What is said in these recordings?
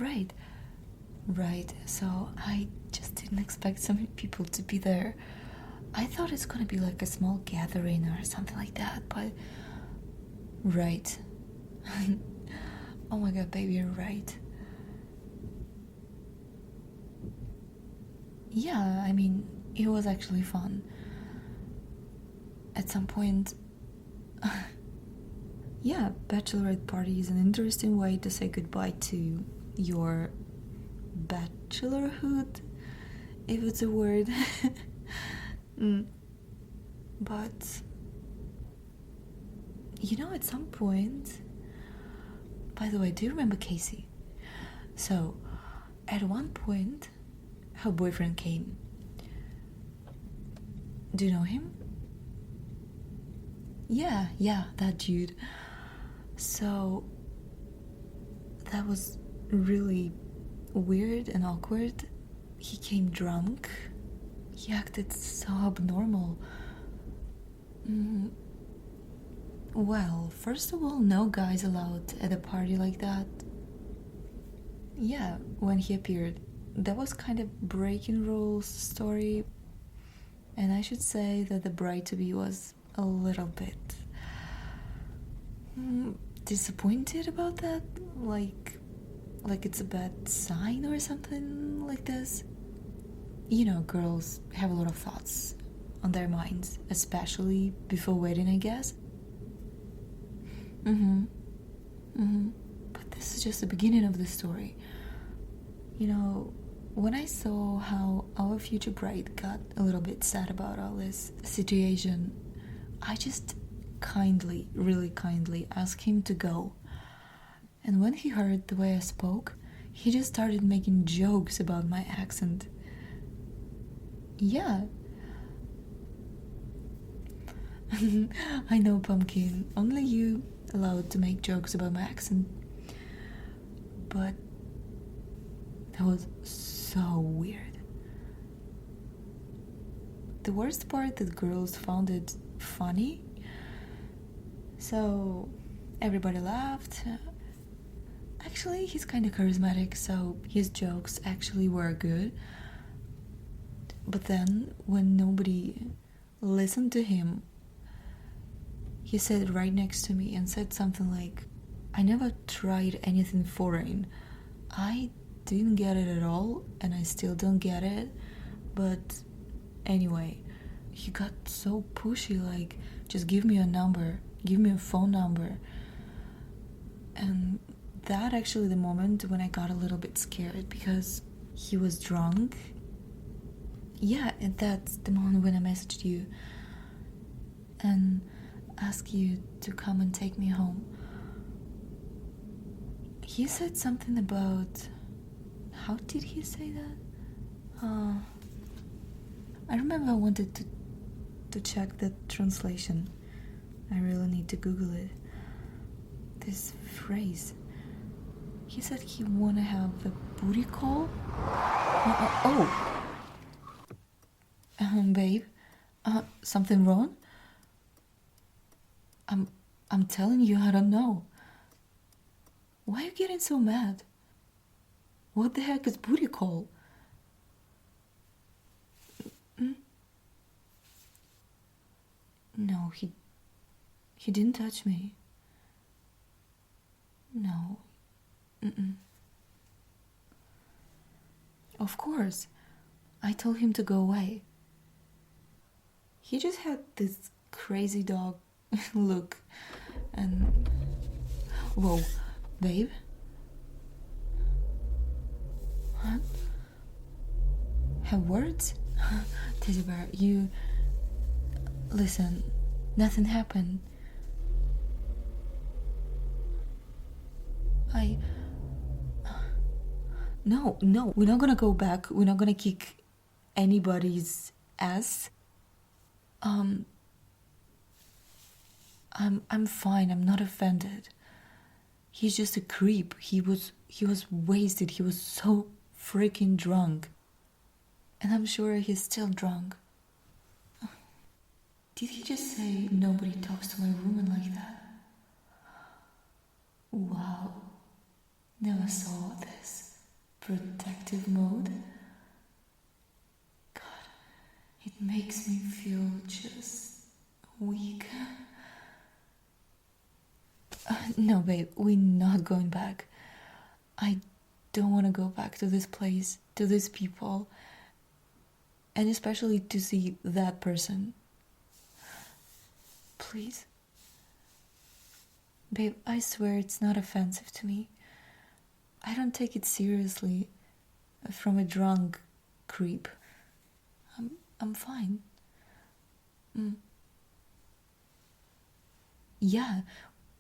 Right. Right. So I just didn't expect so many people to be there. I thought it's gonna be like a small gathering or something like that, but... Right. Oh my god, baby, you're right. Yeah, I mean, it was actually fun. At some point... Yeah, bachelorette party is an interesting way to say goodbye to your bachelorhood, if it's a word. But, you know, at some point... By the way, do you remember Casey? So, at one point, her boyfriend came. Do you know him? Yeah, that dude. So, that was really weird and awkward. He came drunk. He acted so abnormal. Well, first of all, no guys allowed at a party like that. Yeah, when he appeared, that was kind of breaking rules story. And I should say that the bride-to-be was a little bit disappointed about that. Like it's a bad sign or something like this. You know, girls have a lot of thoughts on their minds, especially before wedding, I guess. But this is just the beginning of the story. You know, when I saw how our future bride got a little bit sad about all this situation, I just really kindly asked him to go. And when he heard the way I spoke, he just started making jokes about my accent. Yeah. I know, Pumpkin. Only you allowed to make jokes about my accent. But that was so weird. The worst part that girls found it funny. So everybody laughed. Actually, he's kind of charismatic, so his jokes actually were good. But then, when nobody listened to him, he sat right next to me and said something like, I never tried anything foreign. I didn't get it at all, and I still don't get it. But anyway, he got so pushy, like, just give me a number, give me a phone number. And that actually the moment when I got a little bit scared, because he was drunk. Yeah, and that's the moment when I messaged you and asked you to come and take me home. He said something about... How did he say that? I remember I wanted to check the translation. I really need to Google it. This phrase. He said he wanna have a booty call? Babe? Something wrong? I'm telling you, I don't know. Why are you getting so mad? What the heck is booty call? No, he didn't touch me. No. Of course. I told him to go away. He just had this crazy dog look and... Whoa, babe? What? Have words? Teddy bear, you... Listen, nothing happened. No, we're not gonna go back. We're not gonna kick anybody's ass. I'm fine. I'm not offended. He's just a creep. He was wasted. He was so freaking drunk. And I'm sure he's still drunk. Did he just say nobody talks to my woman like that? Wow. Never saw this. protective mode. God, it makes me feel just weak. No, babe, we're not going back. I don't want to go back to this place, to these people, and especially to see that person. Please. Babe, I swear it's not offensive to me. I don't take it seriously from a drunk creep. I'm fine. Yeah,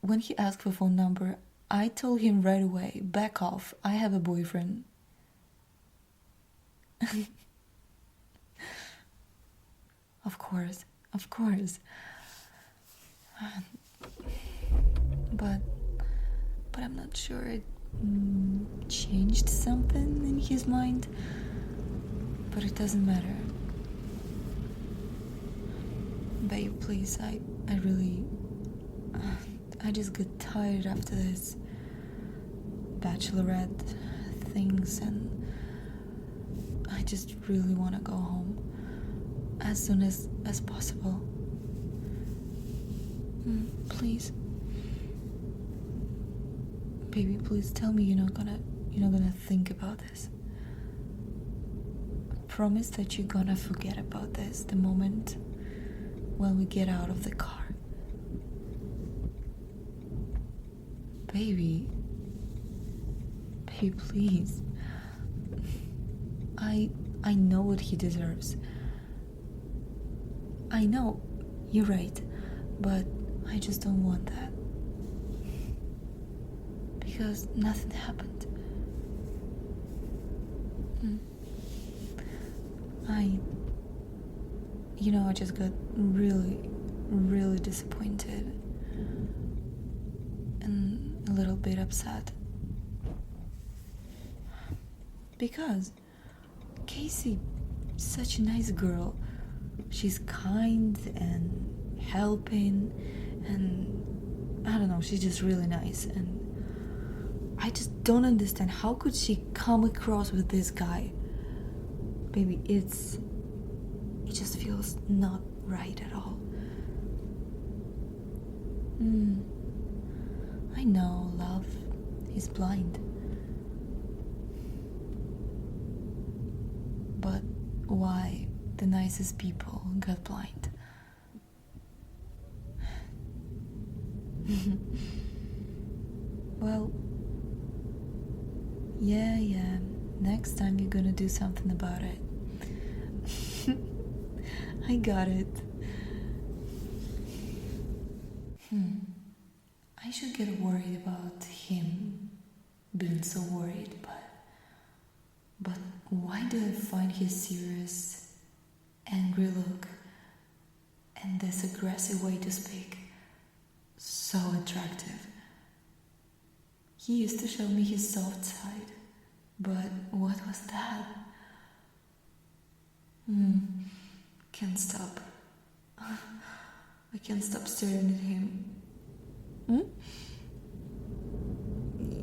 when he asked for phone number, I told him right away, back off, I have a boyfriend. Of course. But I'm not sure it changed something in his mind. But it doesn't matter. Babe, please, I really... I just get tired after this bachelorette things, and I just really want to go home as soon as possible. Please. Baby, please tell me you're not gonna think about this. Promise that you're gonna forget about this the moment when we get out of the car. Baby, please. I know what he deserves. I know, you're right, but I just don't want that. Because nothing happened. I just got really, really disappointed and a little bit upset. Because Casey, such a nice girl. She's kind and helping, and I don't know, she's just really nice. And I just don't understand, how could she come across with this guy? Baby, it just feels not right at all. I know, love is blind. But why the nicest people got blind? Well, yeah, next time you're gonna do something about it. I got it. I should get worried about him being so worried, but why do I find his serious, angry look and this aggressive way to speak so attractive? He used to show me his soft side, but what was that? Can't stop. I can't stop staring at him.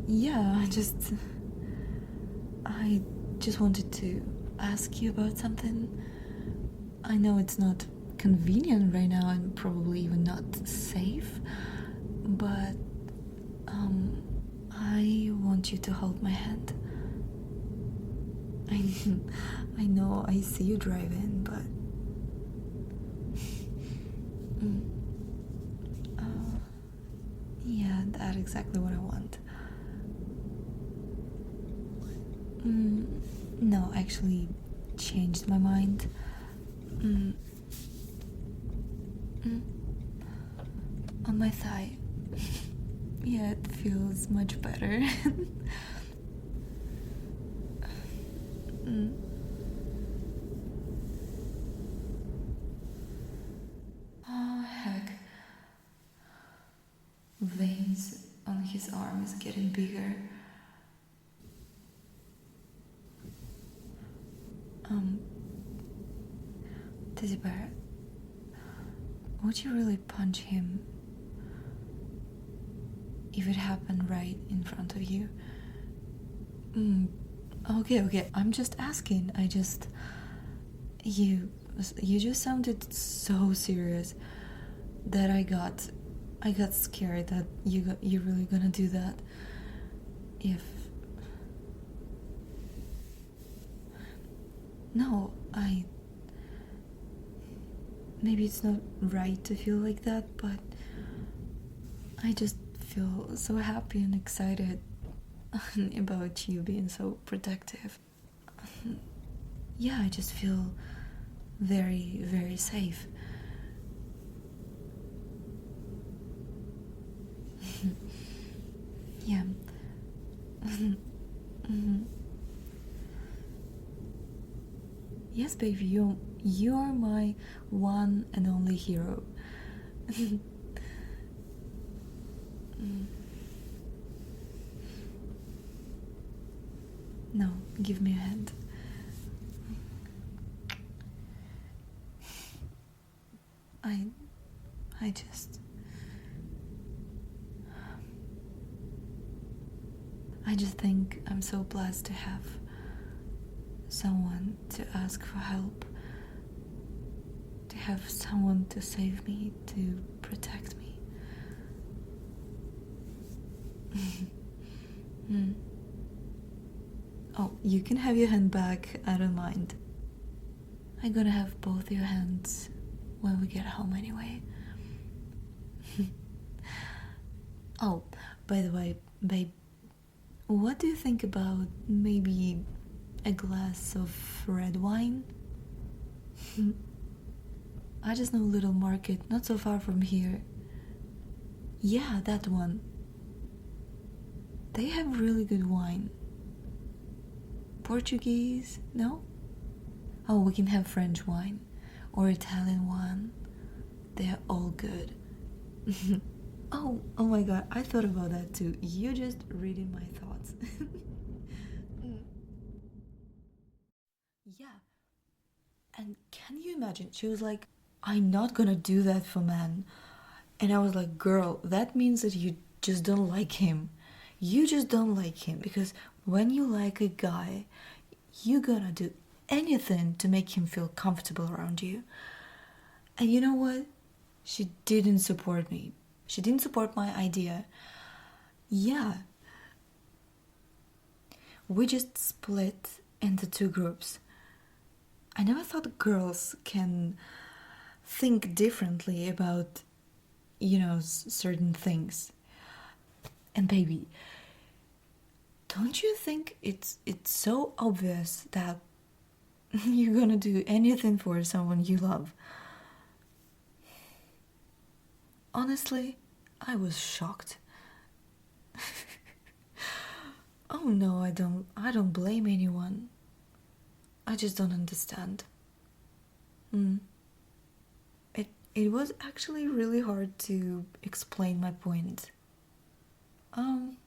Yeah, I just wanted to ask you about something. I know it's not convenient right now and probably even not safe, but I want you to hold my hand. I know I see you driving, but yeah, that's exactly what I want. No, actually changed my mind. On my thigh. Yeah, it feels much better. Oh, heck. Veins on his arm is getting bigger. Teddy bear, would you really punch him if it happened right in front of you? Okay, I'm just asking. You you just sounded so serious that I got scared that you're really gonna do that. If no, I maybe it's not right to feel like that, but I just feel so happy and excited about you being so protective. Yeah, I just feel very, very safe. Yeah. Mhm. Yes, baby, you are my one and only hero. Mm. No, give me a hand. I I just I just think I'm so blessed to have someone to ask for help, to have someone to save me, to protect me. Mm. Oh, you can have your hand back, I don't mind. I'm gonna have both your hands when we get home anyway. Oh, by the way, babe, what do you think about maybe a glass of red wine? I just know a little market not so far from here. Yeah, that one. They have really good wine. Portuguese? No? Oh, we can have French wine or Italian one. They're all good. Oh my god, I thought about that too. You just reading my thoughts. Mm. Yeah, and can you imagine? She was like, I'm not gonna do that for man. And I was like, girl, that means that you just don't like him. You just don't like him because when you like a guy, you gonna do anything to make him feel comfortable around you. And you know what? She didn't support me. She didn't support my idea. Yeah, we just split into two groups. I never thought girls can think differently about, certain things. And baby, don't you think it's so obvious that you're gonna do anything for someone you love? Honestly, I was shocked. Oh no, I don't blame anyone. I just don't understand. Mm. It was actually really hard to explain my point. Um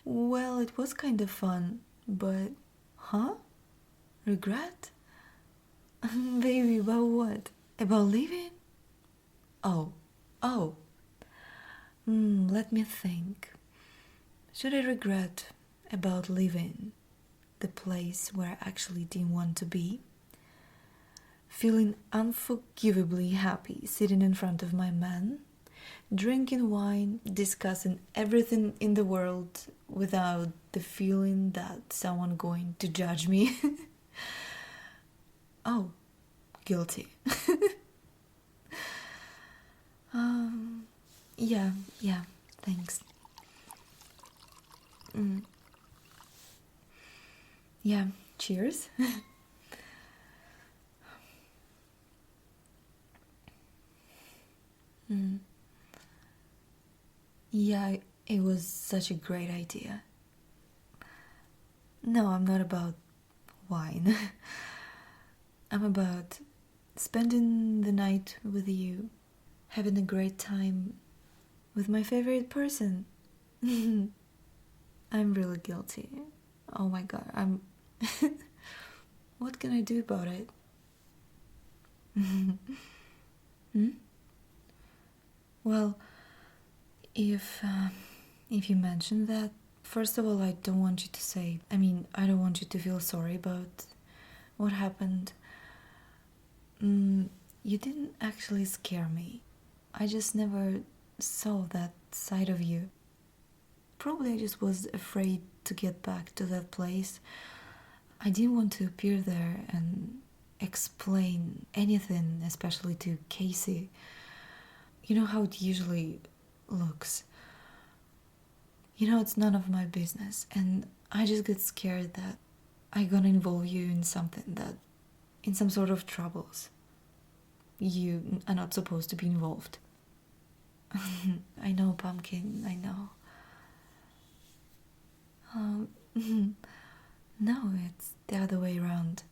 well, it was kind of fun, but huh? Regret? Baby, about what? About leaving? Oh, oh. Let me think. Should I regret about leaving the place where I actually didn't want to be? Feeling unforgivably happy sitting in front of my man, drinking wine, discussing everything in the world without the feeling that someone going to judge me. Oh, guilty. um, yeah, thanks. Mm, yeah, cheers. mm, yeah, it was such a great idea. No, I'm not about wine. I'm about spending the night with you, having a great time with my favorite person. I'm really guilty. Oh my god, I'm. What can I do about it? Hmm? Well, if you mention that, First of all, I don't want you to say, I don't want you to feel sorry about what happened. You didn't actually scare me. I just never saw that side of you. Probably I just was afraid to get back to that place. I didn't want to appear there and explain anything, especially to Casey. You know how it usually looks. You know, it's none of my business, and I just get scared that I'm gonna involve you in in some sort of troubles. You are not supposed to be involved. I know, Pumpkin, I know. No, it's the other way around.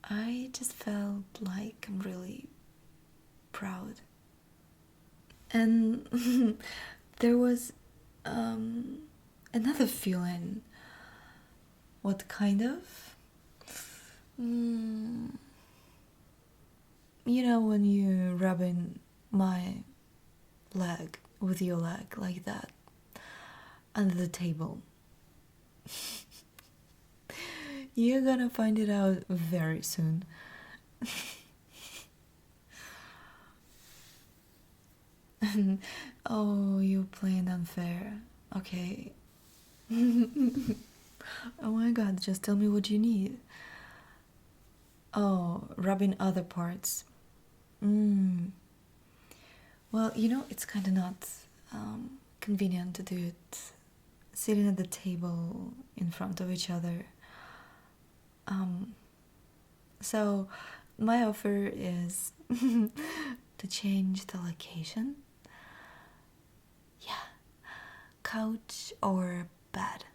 I just felt like I'm really proud. And there was another feeling. What kind of? You know, when you're rubbing my leg with your leg like that under the table. You're gonna find it out very soon. Oh, you're playing unfair. Okay. Oh my god, just tell me what you need. Oh, rubbing other parts. Well, you know, it's kind of not convenient to do it sitting at the table in front of each other. So my offer is to change the location. Yeah, couch or bed.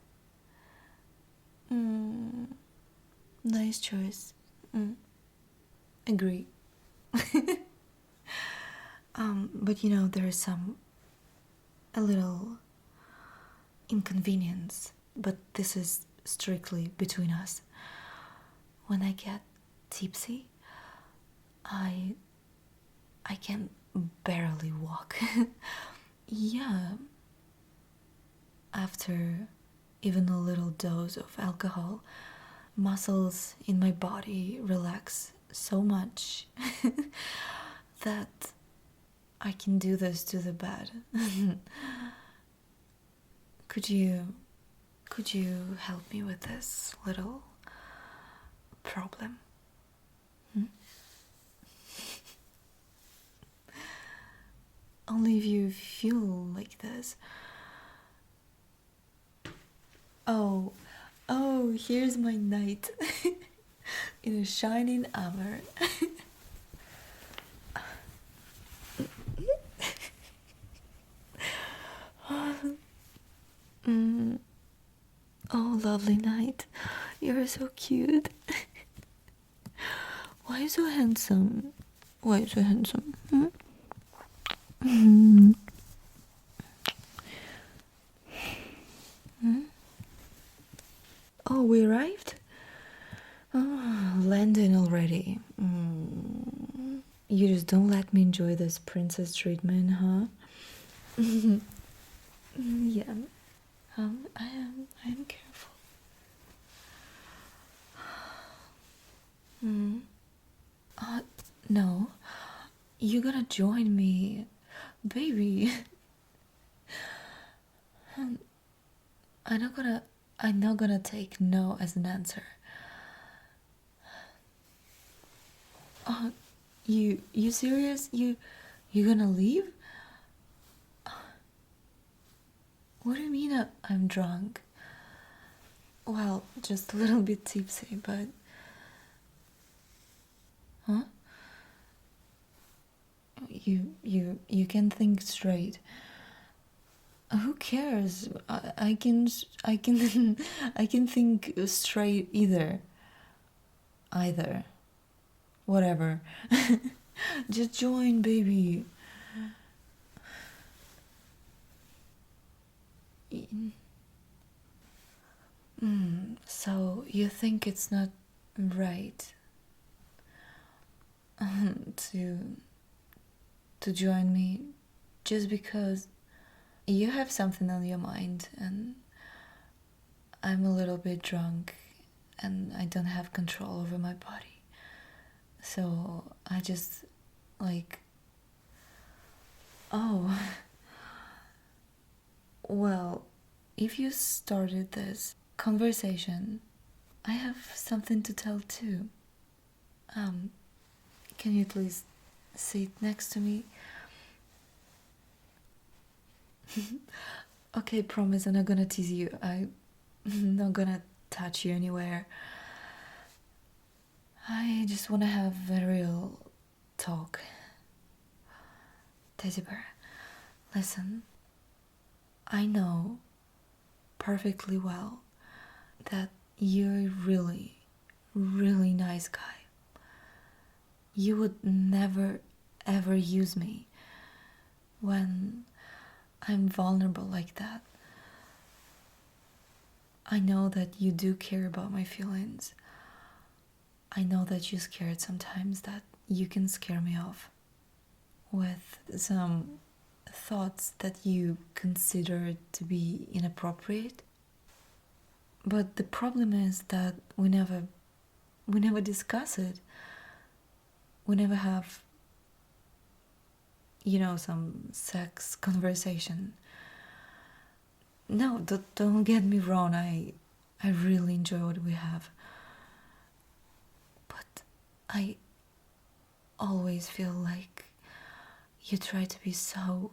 Nice choice. Agree. But you know, there is a little inconvenience, but this is strictly between us. When I get tipsy, I can barely walk. Yeah, after even a little dose of alcohol, muscles in my body relax so much that I can do this to the bed. Could you help me with this little problem? Only if you feel like this. Oh, here's my knight in a shining armor. Oh, lovely knight, you're so cute. Why are you so handsome? Why are you so handsome? Oh, we arrived? Oh, landing already. You just don't let me enjoy this princess treatment, huh? Yeah. I am careful. No. You're gonna join me, baby. I'm not gonna take no as an answer. You serious? You gonna leave? What do you mean I'm drunk? Well, just a little bit tipsy, but... Huh? You can think straight. Who cares? I can I can I can think straight either. Either. Whatever. Just join, baby. So you think it's not right to join me just because you have something on your mind, and I'm a little bit drunk, and I don't have control over my body. So I just, like, oh, well, if you started this conversation, I have something to tell too. Can you please sit next to me? Okay, promise I'm not gonna tease you. I'm not gonna touch you anywhere. I just wanna have a real talk. Teddy bear, listen. I know perfectly well that you're a really, really nice guy. You would never ever use me when I'm vulnerable like that. I know that you do care about my feelings. I know that you're scared sometimes that you can scare me off with some thoughts that you consider to be inappropriate. But the problem is that we never discuss it. We never have, some sex conversation. No, don't get me wrong. I really enjoy what we have. But I always feel like you try to be so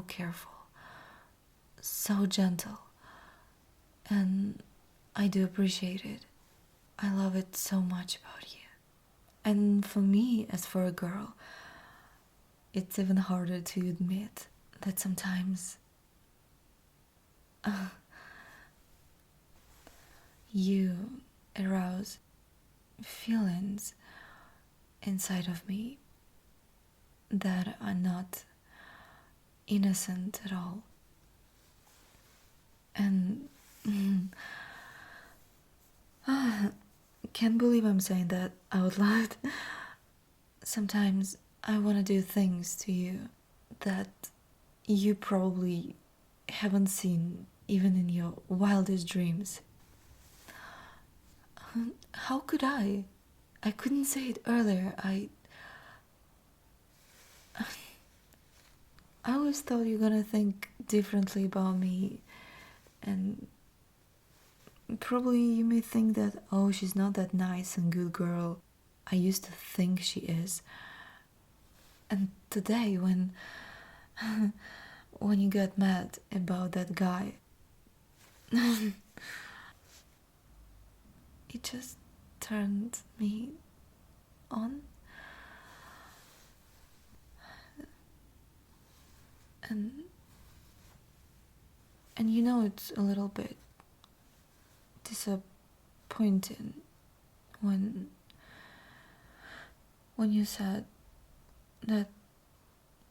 careful, so gentle. And I do appreciate it. I love it so much about you. And for me, as for a girl, it's even harder to admit that sometimes you arouse feelings inside of me that are not innocent at all. And can't believe I'm saying that out loud. Sometimes I want to do things to you that you probably haven't seen even in your wildest dreams. How could I? I couldn't say it earlier. I always thought you're gonna think differently about me, and probably you may think that, oh, she's not that nice and good girl. I used to think she is. And today, when you got mad about that guy, it just turned me on. And it's a little bit disappointing when you said that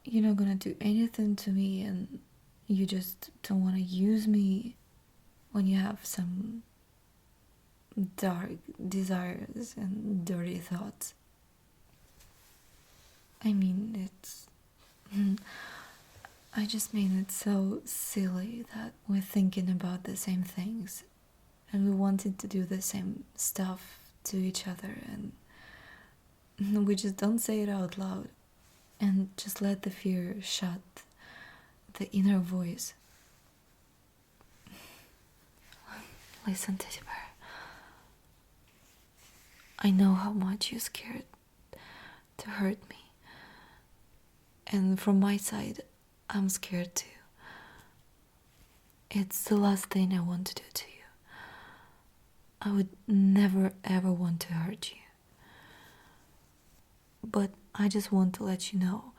you're not gonna do anything to me and you just don't want to use me when you have some dark desires and dirty thoughts. I mean, I just mean it's so silly that we're thinking about the same things and we wanted to do the same stuff to each other, and we just don't say it out loud and just let the fear shut the inner voice. Listen, Teddy bear, I know how much you're scared to hurt me, and from my side, I'm scared too. It's the last thing I want to do to you. I would never ever want to hurt you. But I just want to let you know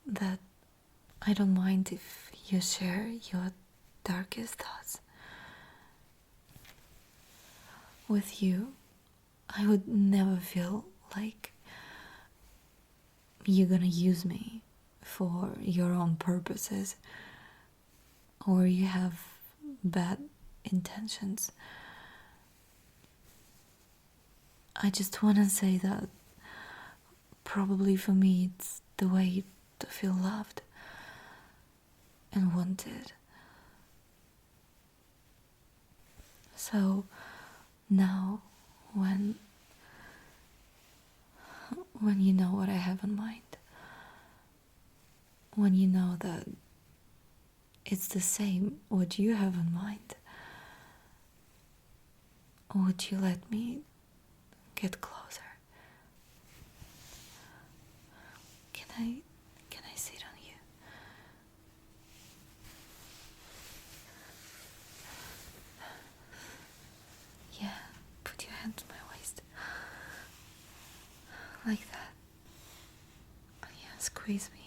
that I don't mind if you share your darkest thoughts. With you, I would never feel like you're gonna use me for your own purposes or you have bad intentions. I just want to say that probably for me it's the way to feel loved. and wanted. So now, when you know what I have in mind, when you know that it's the same what you have in mind, would you let me get closer? Can I sit on you? Yeah, put your hand on my waist. Like that. Oh yeah, squeeze me.